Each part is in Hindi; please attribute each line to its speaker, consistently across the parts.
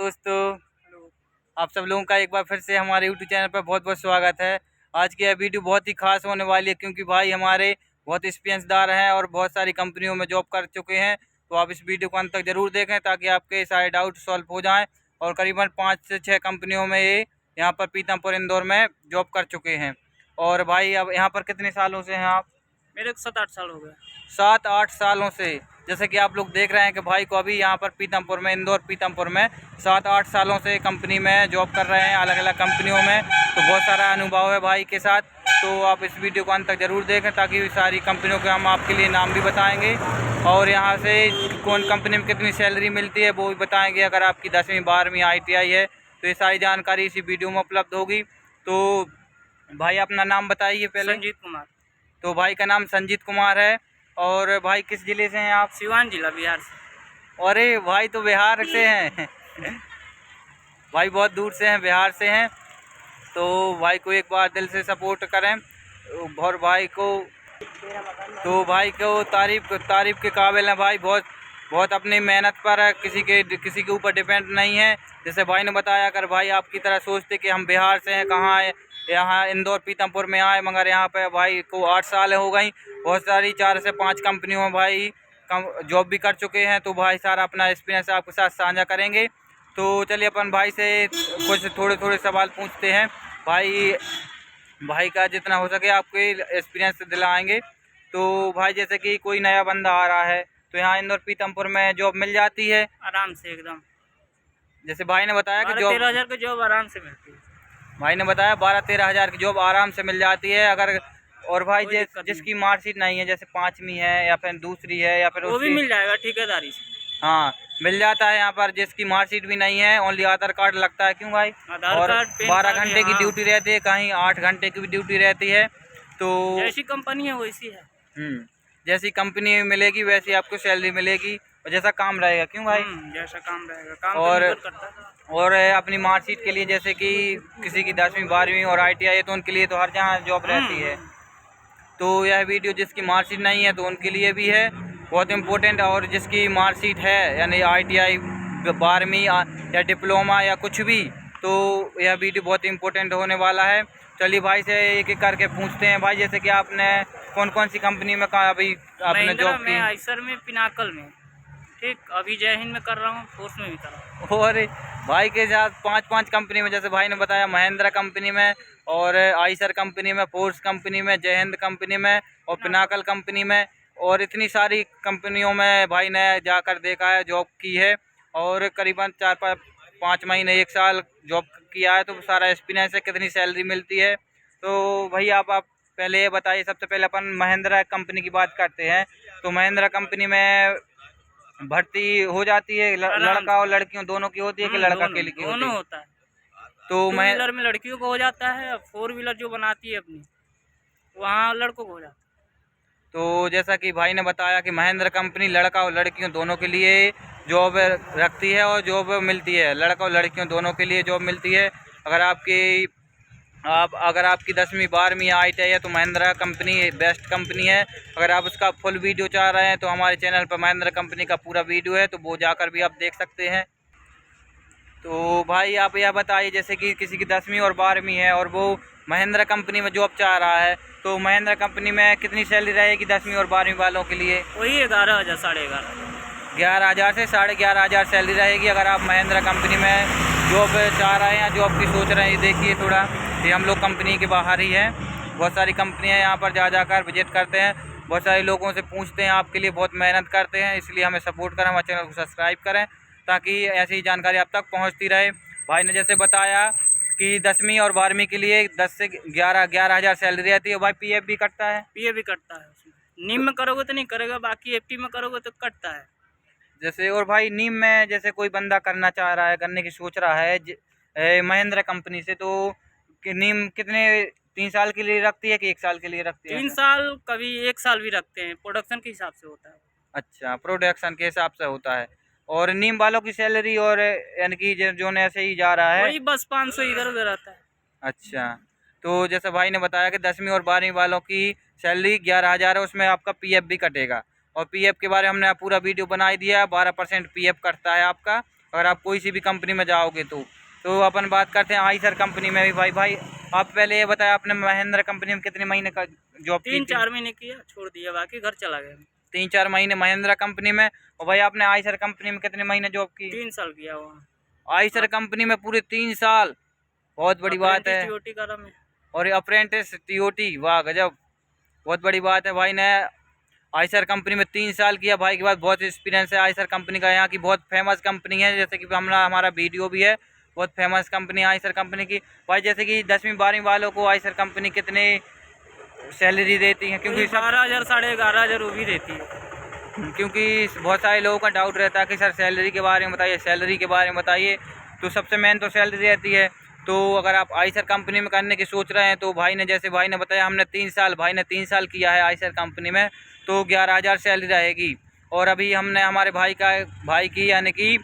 Speaker 1: दोस्तों, आप सब लोगों का एक बार फिर से हमारे यूट्यूब चैनल पर बहुत बहुत स्वागत है। आज की यह वीडियो बहुत ही खास होने वाली है क्योंकि भाई हमारे बहुत एक्सपीरियंसदार हैं और बहुत सारी कंपनियों में जॉब कर चुके हैं। तो आप इस वीडियो को अंत तक ज़रूर देखें ताकि आपके सारे डाउट सॉल्व हो जाएं। और करीबन 5 से 6 कंपनियों में ये यहाँ पर पीतमपुर इंदौर में जॉब कर चुके हैं। और भाई अब यहाँ पर कितने सालों से हैं आप?
Speaker 2: मेरे को 7-8 साल हो गए।
Speaker 1: 7-8 सालों से। जैसे कि आप लोग देख रहे हैं कि भाई को अभी यहाँ पर पीतमपुर में, इंदौर पीतमपुर में 7-8 सालों से कंपनी में जॉब कर रहे हैं, अलग अलग कंपनियों में। तो बहुत सारा अनुभव है भाई के साथ। तो आप इस वीडियो को अंत तक ज़रूर देखें ताकि सारी कंपनियों के हम आपके लिए नाम भी बताएंगे और यहाँ से कौन कंपनी में कितनी सैलरी मिलती है वो भी बताएंगे। अगर आपकी 10वीं 12वीं ITI है तो ये सारी जानकारी इसी वीडियो में उपलब्ध होगी। तो भाई अपना नाम बताइए पहले।
Speaker 2: संजीत कुमार।
Speaker 1: तो भाई का नाम संजीत कुमार है। और भाई किस ज़िले से हैं आप?
Speaker 2: सिवान जिला, बिहार से।
Speaker 1: अरे भाई तो बिहार से हैं भाई बहुत दूर से हैं, बिहार से हैं। तो भाई को एक बार दिल से सपोर्ट करें और भाई को तारीफ़ के काबिल हैं भाई। बहुत अपनी मेहनत पर किसी के ऊपर डिपेंड नहीं है। जैसे भाई ने बताया, अगर भाई आपकी तरह सोचते कि हम बिहार से हैं, कहाँ है, यहाँ इंदौर पीतमपुर में आए, मगर यहाँ पे भाई को 8 साल हो गई। बहुत सारी 4 से 5 कंपनियों में भाई जॉब भी कर चुके हैं। तो भाई सारा अपना एक्सपीरियंस आपके साथ साझा करेंगे। तो चलिए अपन भाई से कुछ थोड़े सवाल पूछते हैं। भाई का जितना हो सके आपके एक्सपीरियंस दिलाएंगे। तो भाई जैसे कि कोई नया बंदा आ रहा है तो यहाँ इंदौर पीतमपुर में जॉब मिल जाती है
Speaker 2: आराम से एकदम।
Speaker 1: जैसे भाई ने बताया कि
Speaker 2: 12-13 हज़ार की जॉब आराम से मिलती है।
Speaker 1: भाई ने बताया 12-13 हज़ार की जॉब आराम से मिल जाती है। अगर और भाई जिसकी मार्कशीट नहीं है, जैसे 5वीं है या फिर दूसरी है या फिर
Speaker 2: वो भी मिल जाएगा ठेकेदारी से।
Speaker 1: हाँ मिल जाता है यहाँ पर। जिसकी मार्कशीट भी नहीं है, ओनली आधार कार्ड लगता है। क्यों भाई?
Speaker 2: आधार कार्ड,
Speaker 1: 12 घंटे की ड्यूटी रहती है, कहीं 8 घंटे की भी ड्यूटी रहती है। तो
Speaker 2: जैसी कंपनी है वैसी है।
Speaker 1: जैसी कंपनी मिलेगी वैसी आपको सैलरी मिलेगी और जैसा काम रहेगा। क्यों भाई?
Speaker 2: जैसा काम रहेगा, काम
Speaker 1: और अपनी मार्कशीट के लिए, जैसे कि किसी की 10वीं 12वीं और ITI है तो उनके लिए तो हर जगह जॉब रहती है। तो यह वीडियो जिसकी मार्कशीट नहीं है तो उनके लिए भी है, बहुत इम्पोर्टेंट। और जिसकी मार्कशीट है यानी ITI 12वीं या डिप्लोमा या कुछ भी, तो यह वीडियो बहुत इम्पोर्टेंट होने वाला है। चलिए भाई से एक एक करके पूछते हैं। भाई जैसे कि आपने कौन सी कंपनी में कहा अभी आपने जॉब की?
Speaker 2: मैं आइसर में, पिनाकल में, ठीक। अभी जय हिंद में कर रहा हूँ, फोर्स में भी कर रहा हूँ।
Speaker 1: और भाई के साथ 5 कंपनी में, जैसे भाई ने बताया महिंद्रा कंपनी में और आइसर कंपनी में, फोर्स कंपनी में, जय हिंद कंपनी में और पिनाकल कंपनी में, और इतनी सारी कंपनियों में भाई ने जाकर देखा है, जॉब की है। और करीबन 4-5 महीने 1 साल जॉब किया है। तो सारा एक्सपीरियंस है, कितनी सैलरी मिलती है। तो भाई आप पहले ये बताइए। सबसे पहले अपन महिंद्रा कंपनी की बात करते हैं। तो महिंद्रा कंपनी में भर्ती हो जाती है, लड़का और लड़कियों दोनों की होती है कि लड़का के लिए
Speaker 2: दोनों होता है?
Speaker 1: तो
Speaker 2: 2 व्हीलर में लड़कियों को हो जाता है, 4 व्हीलर जो बनाती है अपनी, वहाँ लड़कों को हो जाता है।
Speaker 1: तो जैसा कि भाई ने बताया कि महिंद्रा कंपनी लड़का और लड़कियों दोनों के लिए जॉब रखती है और जॉब मिलती है, लड़का और लड़कियों दोनों के लिए जॉब मिलती है। अगर आपकी 10वीं 12वीं ITI है तो महिंद्रा कंपनी बेस्ट कंपनी है। अगर आप उसका फुल वीडियो चाह रहे हैं तो हमारे चैनल पर महिंद्रा कंपनी का पूरा वीडियो है, तो वो जाकर भी आप देख सकते हैं। तो भाई आप यह बताइए, जैसे कि किसी की 10वीं और 12वीं है और वो महिंद्रा कंपनी में जॉब चाह रहा है, तो महिंद्रा कंपनी में कितनी सैलरी रहेगी 10वीं और 12वीं वालों के लिए?
Speaker 2: वही 11,000, 11,500।
Speaker 1: 11,000 से 11,500 सैलरी रहेगी अगर आप महिंद्रा कंपनी में जॉब चाह रहे हैं या जॉब की सोच रहे हैं। देखिए थोड़ा ये हम लोग कंपनी के बाहर ही हैं। बहुत सारी कंपनियां यहाँ पर जाकर विजिट करते हैं, बहुत सारे लोगों से पूछते हैं, आपके लिए बहुत मेहनत करते हैं। इसलिए हमें सपोर्ट करें, हमारे चैनल को सब्सक्राइब करें ताकि ऐसी जानकारी आप तक पहुँचती रहे। भाई ने जैसे बताया कि 10वीं और 12वीं के लिए 10 से 11,000 सैलरी रहती है। भाई PF भी कटता है?
Speaker 2: PF भी कटता है उसमें। नीम में करोगे तो नहीं करेगा, बाकी FT में करोगे तो कटता है।
Speaker 1: जैसे और भाई नीम में जैसे कोई बंदा करना चाह रहा है, करने की सोच रहा है महिंद्रा कंपनी से, तो नीम कितने 3 साल के लिए रखती है कि 1 साल के लिए रखती है?
Speaker 2: 3 साल, कभी 1 साल भी रखते हैं, प्रोडक्शन के हिसाब से होता है।
Speaker 1: अच्छा, प्रोडक्शन के हिसाब से होता है। और नीम वालों की सैलरी और यानी कि जो ऐसे ही जा रहा है
Speaker 2: वही बस 500 इधर उधर रहता है।
Speaker 1: अच्छा, तो जैसे भाई ने बताया कि 10वीं और 12वीं वालों की सैलरी 11,000 है, उसमें आपका PF भी कटेगा। और PF के बारे में हमने पूरा वीडियो बना ही दिया है। 12% PF कटता है आपका अगर आप कोई सी भी कंपनी में जाओगे तो अपन बात करते हैं आइसर कंपनी में भी। भाई आप पहले ये बताया, आपने महिंद्रा कंपनी में कितने महीने का जॉब की?
Speaker 2: 3-4 महीने किया, छोड़ दिया, बाकी घर चला गया।
Speaker 1: 3-4 महीने महिंद्रा कंपनी में। और भाई आपने आइसर कंपनी में कितने महीने जॉब की?
Speaker 2: 3 साल किया वहाँ।
Speaker 1: आइसर कंपनी में पूरे 3 साल, बहुत बड़ी बात है।
Speaker 2: टीओटी करा मैं।
Speaker 1: और अप्रेंटिस टीओटी, वाह गजब, बहुत बड़ी बात है। भाई ने आइसर कंपनी में 3 साल किया। भाई के पास बहुत एक्सपीरियंस है आइसर कंपनी का। यहाँ की बहुत फेमस कंपनी है, जैसे कि हमारा वीडियो भी है, बहुत फेमस कंपनी है आइसर कंपनी की। भाई जैसे कि 10वीं 12वीं वालों को आइसर कंपनी कितने सैलरी देती है? क्योंकि
Speaker 2: 11,000 11,500 वो भी देती है।
Speaker 1: क्योंकि बहुत सारे लोगों का डाउट रहता है कि सर सैलरी के बारे में बताइए, सैलरी के बारे में बताइए। तो सबसे मेन तो सैलरी रहती है। तो अगर आप आइसर कंपनी में करने की सोच रहे हैं तो भाई ने बताया, हमने 3 साल, भाई ने 3 साल किया है आइसर कंपनी में, तो 11,000 सैलरी रहेगी। और अभी हमने हमारे भाई की यानी कि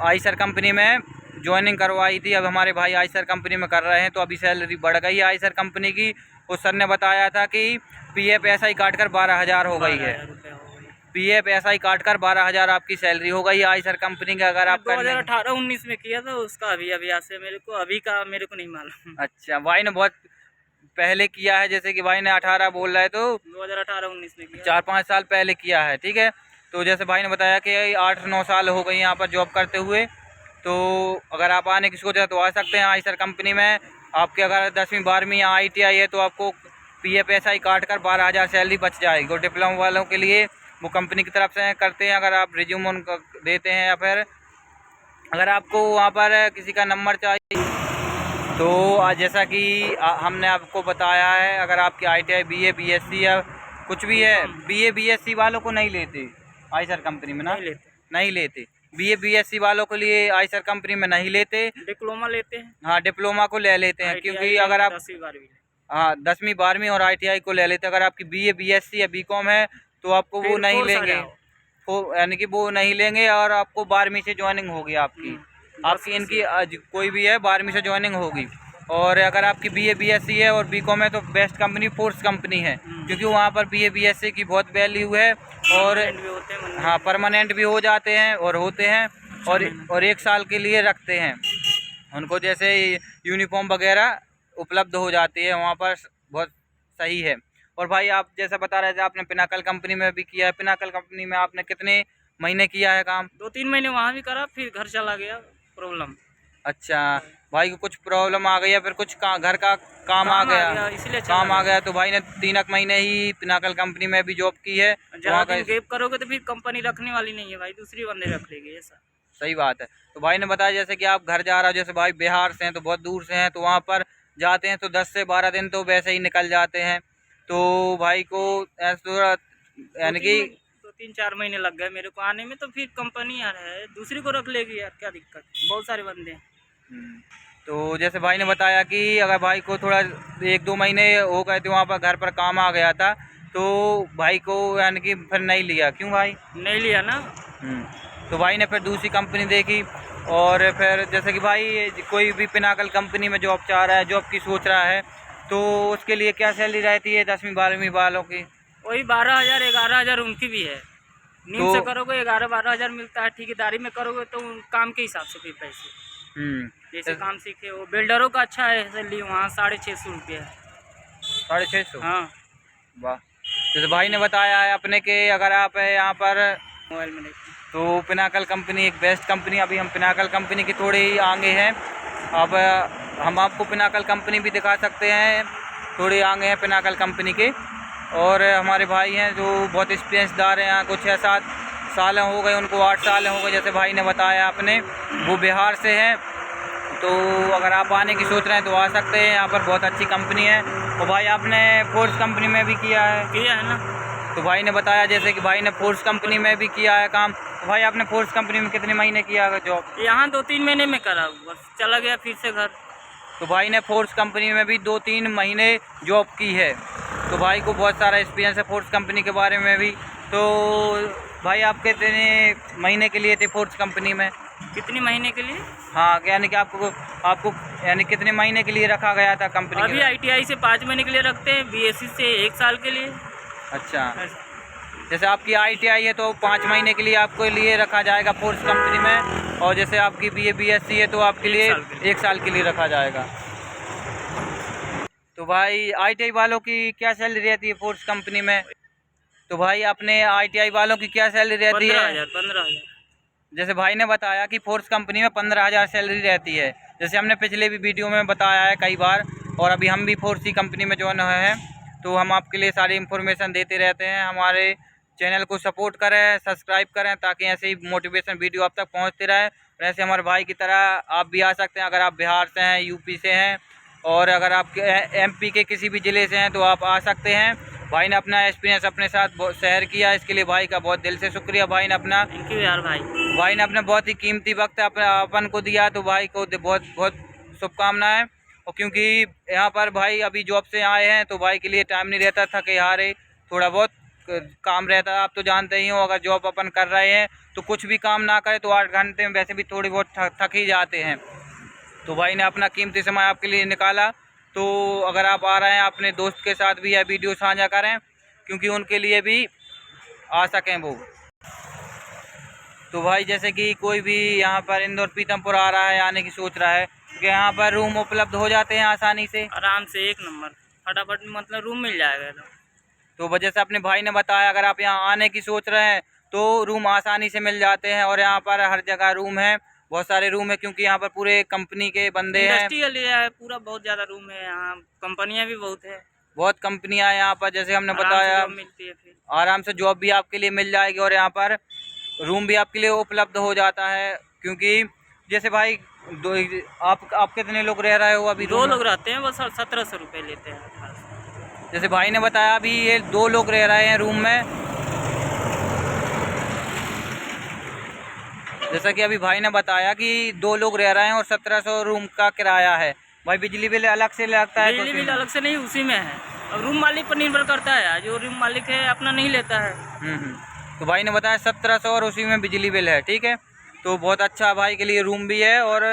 Speaker 1: आइसर कंपनी में ज्वाइनिंग करवाई थी। अब हमारे भाई आइसर कंपनी में कर रहे हैं, तो अभी सैलरी बढ़ गई है आइसर कंपनी की। उस सर ने बताया था कि पीएफ एसआई काट कर 12,000 हो गई है। पीएफ एसआई काट कर 12,000 आपकी सैलरी हो गई है आइसर कंपनी का। अगर आप
Speaker 2: 2018-19 में किया था उसका, अभी से मेरे को नहीं मालूम।
Speaker 1: अच्छा, भाई ने बहुत पहले किया है, जैसे कि भाई ने 18 बोल रहा है, तो
Speaker 2: 2018-19 में किया,
Speaker 1: 4-5 साल पहले किया है। ठीक है, तो जैसे भाई ने बताया कि 8-9 साल हो गई यहाँ पर जॉब करते हुए। तो अगर आप आने की सोच है तो आ सकते हैं आइसर कंपनी में। आपके अगर 10वीं 12वीं या ITI है तो आपको पीएफ एसआई काट कर 12,000 सैलरी बच जाएगी। और डिप्लोमा वालों के लिए वो कंपनी की तरफ से करते हैं, अगर आप रिज्यूम उनको देते हैं, या फिर अगर आपको वहाँ पर किसी का नंबर चाहिए तो जैसा कि हमने आपको बताया है, अगर आपकी ITI BA BSc या कुछ भी है, BA BSc वालों को नहीं लेते आइसर कंपनी में ना, नहीं लेते। BA BSc वालों के लिए आइसर कंपनी में नहीं लेते,
Speaker 2: डिप्लोमा लेते हैं।
Speaker 1: हाँ, डिप्लोमा को ले लेते हैं। क्योंकि अगर आप 10वीं 12वीं और ITI को ले लेते, अगर आपकी BA BSc या BCom है तो आपको वो नहीं लेंगे, यानी कि वो नहीं लेंगे। और आपको 12वीं से ज्वाइनिंग होगी आपकी इनकी कोई भी है 12वीं से ज्वाइनिंग होगी। और अगर आपकी BA BSc है और BCom है तो बेस्ट कंपनी फोर्स कंपनी है, क्योंकि वहाँ पर BA BSc की बहुत वैल्यू है। और हाँ, परमानेंट भी हो जाते हैं और होते हैं, और 1 साल के लिए रखते हैं उनको, जैसे यूनिफॉर्म वगैरह उपलब्ध हो जाती है वहाँ पर, बहुत सही है। और भाई आप जैसा बता रहे थे आपने पिनाकल कंपनी में भी किया है, पिनाकल कंपनी में आपने कितने महीने किया है काम?
Speaker 2: 2-3 महीने वहाँ भी करा, फिर घर चला गया, प्रॉब्लम।
Speaker 1: अच्छा, भाई को कुछ प्रॉब्लम आ गई या फिर कुछ घर का काम आ गया,
Speaker 2: इसलिए
Speaker 1: काम आ गया, तो भाई ने 3 महीने ही पिनाकल कंपनी में भी जॉब की है।
Speaker 2: ज़्यादा गैप करोगे तो फिर कंपनी रखने वाली नहीं है भाई, दूसरी बंदे रख लेगी, ऐसा।
Speaker 1: सही बात है। तो भाई ने बताया जैसे कि आप घर जा रहे हो, जैसे भाई बिहार से हैं तो बहुत दूर से हैं, तो वहाँ पर जाते हैं तो 10 से 12 दिन तो वैसे ही निकल जाते हैं। तो भाई को यानी कि
Speaker 2: 2-3-4 महीने लग गए मेरे को आने में, तो फिर कंपनी यार है दूसरी को रख लेगी यार, क्या दिक्कत, बहुत सारे बंदे हैं।
Speaker 1: तो जैसे भाई ने बताया कि अगर भाई को थोड़ा 1-2 महीने हो गए थे वहाँ पर, घर पर काम आ गया था, तो भाई को यानी कि फिर नहीं लिया। क्यों भाई
Speaker 2: नहीं लिया ना?
Speaker 1: तो भाई ने फिर दूसरी कंपनी देखी। और फिर जैसे कि भाई कोई भी पिनाकल कंपनी में जॉब चाह रहा है, जॉब की सोच रहा है, तो उसके लिए क्या सैलरी रहती है 10वीं 12वीं वालों की?
Speaker 2: वही 12,000 11,000 उनकी भी है। नींद से करोगे 11-12 मिलता है, ठेकेदारी में करोगे तो काम के हिसाब से फिर पैसे। जैसे काम सीखे हो, बिल्डरों का अच्छा है सैलरी वहाँ, 650 रुपये है।
Speaker 1: 650?
Speaker 2: हाँ,
Speaker 1: वाह। जैसे भाई ने बताया है अपने के, अगर आप यहाँ पर
Speaker 2: मोबाइल में देखते
Speaker 1: तो पिनाकल कंपनी एक बेस्ट कंपनी। अभी हम पिनाकल कंपनी के थोड़े ही आगे हैं, अब हम आपको पिनाकल कंपनी भी दिखा सकते हैं, थोड़े आगे हैं पिनाकल कंपनी के। और हमारे भाई हैं जो बहुत एक्सपीरियंसदार हैं, यहाँ को 6-7 साल हो गए, उनको 8 साल हो गए, जैसे भाई ने बताया अपने, वो बिहार से हैं। तो अगर आप आने की सोच रहे हैं तो आ सकते हैं, यहाँ पर बहुत अच्छी कंपनी है। और भाई आपने फोर्स कंपनी में भी किया है
Speaker 2: ना?
Speaker 1: तो भाई ने बताया जैसे कि भाई ने फोर्स कंपनी में भी किया है काम। तो भाई आपने फोर्स कंपनी में कितने महीने किया जॉब?
Speaker 2: यहाँ 2-3 महीने में करा, बस चला गया फिर से घर।
Speaker 1: तो भाई ने फोर्स कंपनी में भी 2-3 महीने जॉब की है, तो भाई को बहुत सारा एक्सपीरियंस है फोर्स कंपनी के बारे में भी। तो भाई आप कितने महीने के लिए थे फोर्स कंपनी में?
Speaker 2: कितने महीने के लिए?
Speaker 1: हाँ, यानी कि आपको यानी कितने महीने के लिए रखा गया था कंपनी?
Speaker 2: अभी ITI से 5 महीने के लिए रखते हैं, BSc से 1 साल के लिए।
Speaker 1: अच्छा, जैसे आपकी ITI है तो 5 महीने के लिए आपको लिए रखा जाएगा फोर्स कंपनी में, और जैसे आपकी BA BSc है तो आपके लिए 1 साल के लिए रखा जाएगा। तो भाई ITI वालों की क्या सैलरी रहती है फोर्स कंपनी में? तो भाई अपने ITI वालों की क्या सैलरी रहती है?
Speaker 2: 15,000।
Speaker 1: जैसे भाई ने बताया कि फोर्स कंपनी में 15,000 सैलरी रहती है। जैसे हमने पिछले भी वीडियो में बताया है कई बार, और अभी हम भी फोर्स की कंपनी में ज्वाइन हुए हैं, तो हम आपके लिए सारी इन्फॉर्मेशन देते रहते हैं। हमारे चैनल को सपोर्ट करें, सब्सक्राइब करें, ताकि ऐसे ही मोटिवेशन वीडियो आप तक पहुंचते रहे। वैसे हमारे भाई की तरह आप भी आ सकते हैं, अगर आप बिहार से हैं, यूपी से हैं, और अगर आप MP के किसी भी ज़िले से हैं तो आप आ सकते हैं। भाई ने अपना एक्सपीरियंस अपने साथ शेयर किया, इसके लिए भाई का बहुत दिल से शुक्रिया। भाई ने अपना
Speaker 2: थैंक यू यार
Speaker 1: भाई ने अपना बहुत ही कीमती वक्त अपन को दिया, तो भाई को बहुत बहुत शुभकामनाएं। और क्योंकि यहाँ पर भाई अभी जॉब से आए हैं तो भाई के लिए टाइम नहीं रहता, थके हारे थोड़ा बहुत काम रहता है। आप तो जानते ही हो, अगर जॉब अपन कर रहे हैं तो कुछ भी काम ना करें तो 8 घंटे में वैसे भी थोड़ी बहुत थक ही जाते हैं। तो भाई ने अपना कीमती समय आपके लिए निकाला। तो अगर आप आ रहे हैं अपने दोस्त के साथ भी यह वीडियो साझा करें, क्योंकि उनके लिए भी आ सकें वो। तो भाई जैसे कि कोई भी यहाँ पर इंदौर पीतमपुर आ रहा है, आने की सोच रहा है, कि यहाँ पर रूम उपलब्ध हो जाते हैं आसानी से?
Speaker 2: आराम से 1 नंबर, फटाफट मतलब रूम मिल जाएगा।
Speaker 1: तो वजह से अपने भाई ने बताया, अगर आप यहाँ आने की सोच रहे हैं तो रूम आसानी से मिल जाते हैं, और यहाँ पर हर जगह रूम है, बहुत सारे रूम है, क्योंकि यहाँ पर पूरे कंपनी के बंदे हैं,
Speaker 2: इंडस्ट्रियल एरिया है पूरा, बहुत ज़्यादा रूम है यहाँ, कंपनियाँ भी बहुत है,
Speaker 1: बहुत कंपनियाँ यहाँ पर। जैसे हमने बताया,
Speaker 2: मिलती है, फिर
Speaker 1: आराम से जॉब भी आपके लिए मिल जाएगी, और यहाँ पर रूम भी आपके लिए उपलब्ध हो जाता है। क्योंकि जैसे भाई आप कितने लोग रह रहे हो अभी?
Speaker 2: 2 लोग रहते हैं, बस 1700 रुपये लेते हैं।
Speaker 1: जैसे भाई ने बताया अभी ये 2 लोग रह रहे हैं रूम में। जैसा कि अभी भाई ने बताया कि 2 लोग रह रहे हैं और 1700 रूम का किराया है। भाई बिजली बिल अलग से लगता है?
Speaker 2: बिजली बिल अलग से नहीं, उसी में है। अब रूम मालिक पर निर्भर करता है, जो रूम मालिक है अपना नहीं लेता है।
Speaker 1: तो भाई ने बताया 1700 और उसी में बिजली बिल है, ठीक है। तो बहुत अच्छा भाई के लिए रूम भी है, और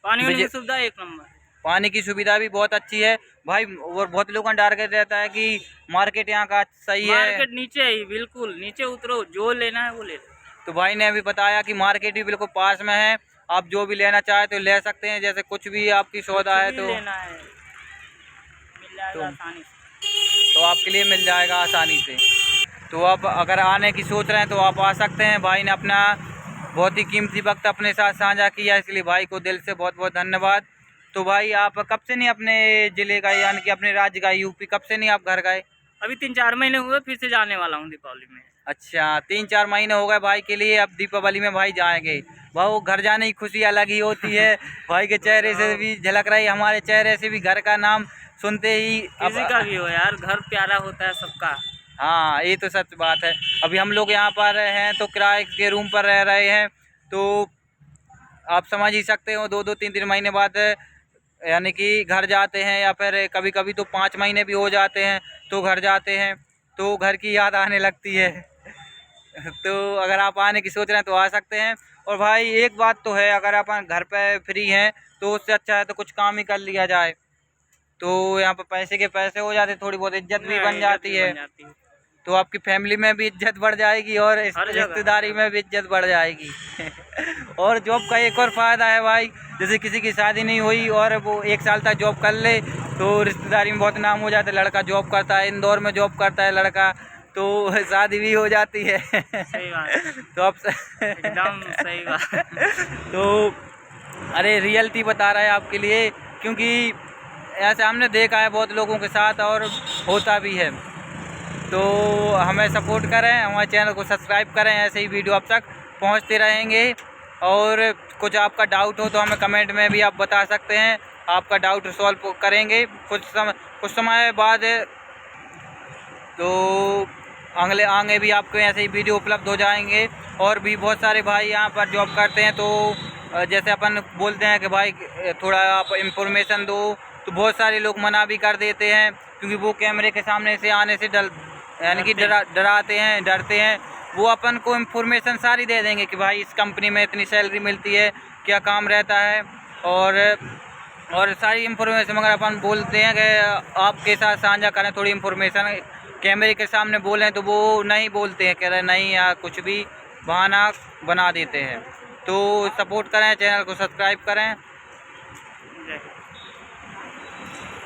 Speaker 2: पानी की सुविधा 1 नंबर,
Speaker 1: पानी की सुविधा भी बहुत अच्छी है भाई। और बहुत लोगों का टारगेट रहता है कि मार्केट यहाँ का सही है,
Speaker 2: मार्केट नीचे ही, बिल्कुल नीचे उतरो, जो लेना है वो ले लो।
Speaker 1: तो भाई ने अभी बताया कि मार्केट भी बिल्कुल पास में है, आप जो भी लेना चाहे तो ले सकते हैं। जैसे कुछ भी आपकी सौदा है तो
Speaker 2: लेना है मिल जाएगा आसानी से,
Speaker 1: तो आपके लिए मिल जाएगा आसानी से। तो आप अगर आने की सोच रहे हैं तो आप आ सकते हैं। भाई ने अपना बहुत ही कीमती वक्त अपने साथ साझा किया, इसलिए भाई को दिल से बहुत बहुत धन्यवाद। तो भाई आप कब से नहीं अपने ज़िले का, यानी कि अपने राज्य का, यूपी, कब से नहीं आप घर गए?
Speaker 2: अभी 3-4 महीने हुए, फिर से जाने वाला हूँ दीपावली में।
Speaker 1: अच्छा, 3-4 महीने हो गए भाई के लिए, अब दीपावली में भाई जाएंगे। भाई घर जाने की खुशी अलग ही होती है। भाई के चेहरे से भी झलक रही, हमारे चेहरे से भी घर का नाम सुनते ही
Speaker 2: किसी का भी हो यार, घर प्यारा होता है सबका।
Speaker 1: हाँ, ये तो सच बात है। अभी हम लोग यहाँ पर हैं तो किराए के रूम पर रह रहे हैं, तो आप समझ ही सकते हो 2-2, 3-3 महीने बाद यानी कि घर जाते हैं, या फिर कभी कभी तो 5 महीने भी हो जाते हैं तो घर जाते हैं, तो घर की याद आने लगती है। तो अगर आप आने की सोच रहे हैं तो आ सकते हैं। और भाई एक बात तो है, अगर अपन घर पे फ्री हैं तो उससे अच्छा है तो कुछ काम ही कर लिया जाए, तो यहाँ पर पैसे के पैसे हो जाते, थोड़ी बहुत इज्जत भी बन जाती है, तो आपकी फैमिली में भी इज्जत बढ़ जाएगी और रिश्तेदारी में भी इज्जत बढ़ जाएगी। और जॉब का एक और फ़ायदा है भाई, जैसे किसी की शादी नहीं हुई और वो 1 साल तक जॉब कर ले तो रिश्तेदारी में बहुत नाम हो जाता है। लड़का जॉब करता है, इंदौर में जॉब करता है लड़का, तो शादी भी हो जाती है।
Speaker 2: सही बात।
Speaker 1: तो आप
Speaker 2: एकदम सही बात।
Speaker 1: तो अरे रियलिटी बता रहा है आपके लिए, क्योंकि ऐसे हमने देखा है बहुत लोगों के साथ और होता भी है। तो हमें सपोर्ट करें, हमारे चैनल को सब्सक्राइब करें, ऐसे ही वीडियो आप तक पहुंचते रहेंगे। और कुछ आपका डाउट हो तो हमें कमेंट में भी आप बता सकते हैं, आपका डाउट सॉल्व करेंगे कुछ समय बाद। तो आगे भी आपको ऐसे ही वीडियो उपलब्ध हो जाएंगे। और भी बहुत सारे भाई यहाँ पर जॉब करते हैं, तो जैसे अपन बोलते हैं कि भाई थोड़ा आप इंफॉर्मेशन दो, तो बहुत सारे लोग मना भी कर देते हैं, क्योंकि वो कैमरे के सामने से आने से यानी कि डरते हैं। वो अपन को इंफॉर्मेशन सारी दे देंगे कि भाई इस कंपनी में इतनी सैलरी मिलती है, क्या काम रहता है, और सारी इंफॉर्मेशन। मगर अपन बोलते हैं कि आपके साथ साझा करें थोड़ी इंफॉर्मेशन, कैमरे के सामने बोलें तो वो नहीं बोलते हैं, कह रहे नहीं यार कुछ भी बहाना बना देते हैं। तो सपोर्ट करें, चैनल को सब्सक्राइब करें।